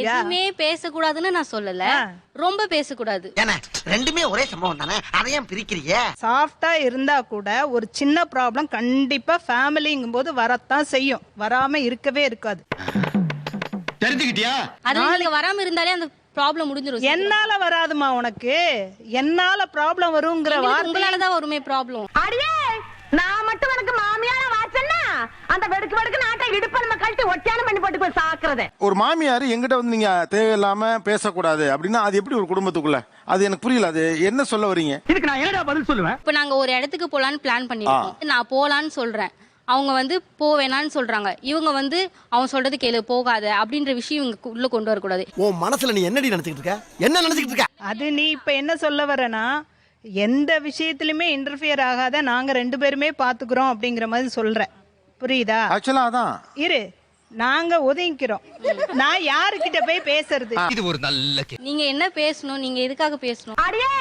எதுவுமே பேசக்கூடாதுன்னு நான் சொல்லல, ரொம்ப பேசக்கூடாது. ஏன்னா ரெண்டுமே ஒரே சம்பவம் தானே, அதையும் பிரிக்கிறீங்க. சாஃப்டா இருந்தா கூட ஒரு சின்ன ப்ராப்ளம் கண்டிப்பா ஃபேமிலிங்கும் போது வரத்தான் செய்யும், வராம இருக்கவே இருக்காது. தெரிஞ்சுக்கிட்டியா? அது நீங்க வராம இருந்தாலே அந்த ப்ராப்ளம் முடிஞ்சிரும். என்னால வராதுமா உனக்கு, என்னால ப்ராப்ளம் வருங்கிற வார்த்தை உங்களாலதான் வருமே ப்ராப்ளம். அடியே நான் மட்டும் எனக்கு மாமியார வாச்சன்னா அந்த வெடுக்கு நாட்டை இடுப்ப நம்ம கழட்டி ஒட்டியானம் பண்ணி போட்டு சாக்குறதே. ஒரு மாமியார் எங்கிட்ட வந்து நீங்க தேவையில்லாம பேசக்கூடாது அப்படின்னா அது எப்படி ஒரு குடும்பத்துக்குள்ள? அது எனக்கு புரியல. அது என்ன சொல்ல வரீங்க? இதுக்கு நான் என்னடா பதில் சொல்லுவேன்? இப்ப நாங்க ஒரு இடத்துக்கு போலான்னு பிளான் பண்ணிருக்கோம். நான் போலான்னு சொல்றேன், அவங்க வந்து போவேணான்னு சொல்றாங்க. இவங்க வந்து அவன் சொல்றது கேளு போகாத அப்படின்ற விஷயம் இவங்க உள்ள கொண்டு வரக்கூடாது. உன் மனசுல நீ என்னடி நினைச்சிட்டு இருக்க? என்ன நினைச்சிட்டு இருக்க? அது நீ இப்ப என்ன சொல்ல வரனா, எந்த விஷயத்திலுமே இன்டர்ஃபியர் ஆகாத நாங்க 2 பேருமே பாத்துக்கிறோம் அப்படிங்கிற மாதிரி சொல்ற, புரியுதா? ஆக்சுவலா அதான் இரு, நாங்க ஒதுங்கிக்கிறோம். நான் யாருக்கிட்ட போய் பேசுறது? நீங்க என்ன பேசணும், நீங்க எதுக்காக பேசணும்? அடியே